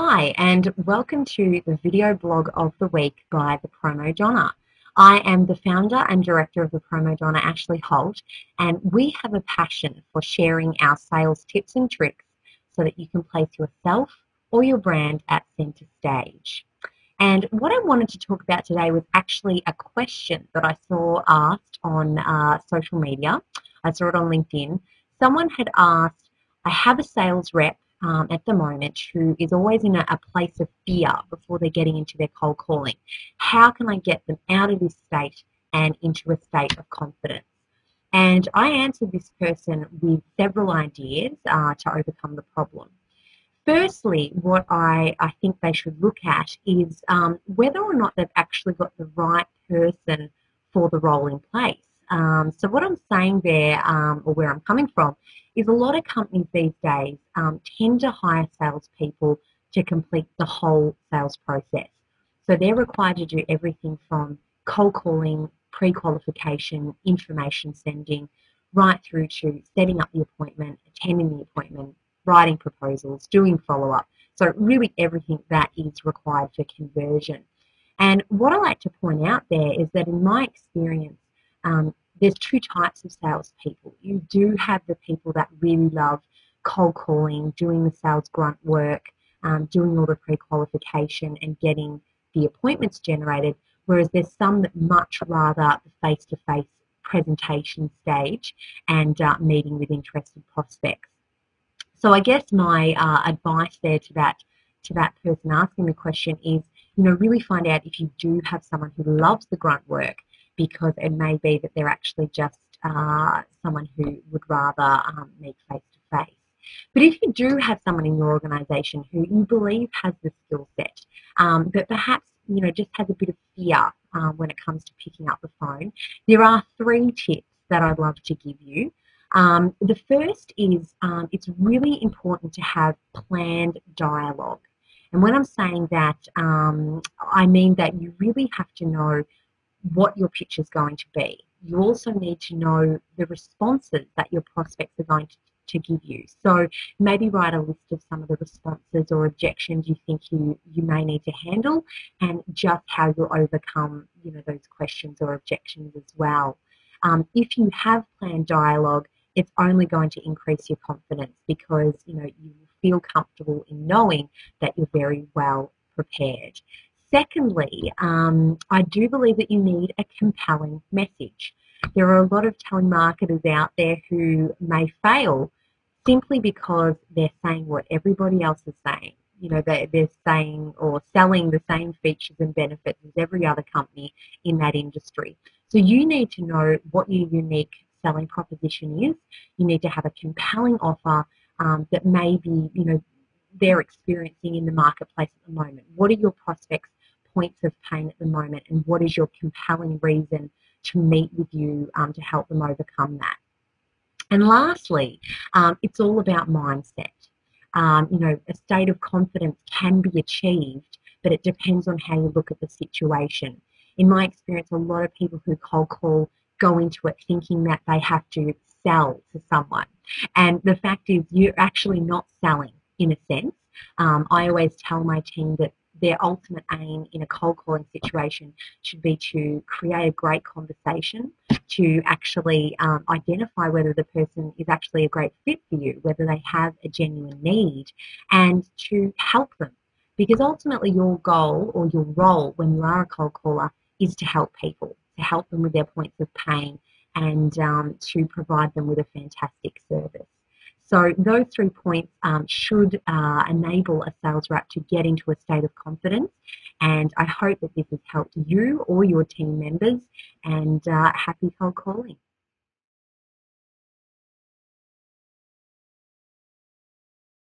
Hi, and welcome to the video blog of the week by the PromoDonna. I am the founder and director of the PromoDonna, Ashleigh Hoult, and we have a passion for sharing our sales tips and tricks so that you can place yourself or your brand at center stage. And what I wanted to talk about today was actually a question that I saw asked on social media. I saw it on LinkedIn. Someone had asked, I have a sales rep at the moment who is always in a place of fear before they're getting into their cold calling. How can I get them out of this state and into a state of confidence? And I answered this person with several ideas to overcome the problem. Firstly, what I think they should look at is whether or not they've actually got the right person for the role in place. So what I'm saying there, or where I'm coming from, is a lot of companies these days tend to hire salespeople to complete the whole sales process. So they're required to do everything from cold calling, pre-qualification, information sending, right through to setting up the appointment, attending the appointment, writing proposals, doing follow-up. So really everything that is required for conversion. And what I like to point out there is that in my experience, there's two types of salespeople. You do have the people that really love cold calling, doing the sales grunt work, doing all the pre-qualification and getting the appointments generated, whereas there's some that much rather the face-to-face presentation stage and meeting with interested prospects. So I guess my advice there to that person asking the question is, really find out if you do have someone who loves the grunt work, because it may be that they're actually just someone who would rather meet face to face. But if you do have someone in your organisation who you believe has the skill set, but perhaps just has a bit of fear when it comes to picking up the phone, there are 3 tips that I'd love to give you. The first is it's really important to have planned dialogue. And when I'm saying that, I mean that you really have to know what your pitch is going to be. You also need to know the responses that your prospects are going to give you. So maybe write a list of some of the responses or objections you think you may need to handle, and just how you'll overcome those questions or objections as well. If you have planned dialogue, it's only going to increase your confidence, because you feel comfortable in knowing that you're very well prepared. Secondly, I do believe that you need a compelling message. There are a lot of telemarketers out there who may fail simply because they're saying what everybody else is saying. They're saying or selling the same features and benefits as every other company in that industry. So you need to know what your unique selling proposition is. You need to have a compelling offer that maybe they're experiencing in the marketplace at the moment. What are your prospects' points of pain at the moment, and what is your compelling reason to meet with you to help them overcome that? And lastly, it's all about mindset. A state of confidence can be achieved, but it depends on how you look at the situation. In my experience, a lot of people who cold call go into it thinking that they have to sell to someone. And the fact is, you're actually not selling in a sense. I always tell my team that their ultimate aim in a cold calling situation should be to create a great conversation, to actually identify whether the person is actually a great fit for you, whether they have a genuine need, and to help them. Because ultimately your goal or your role when you are a cold caller is to help people, to help them with their points of pain, and to provide them with a fantastic service. So those 3 points should enable a sales rep to get into a state of confidence, and I hope that this has helped you or your team members, and happy cold calling.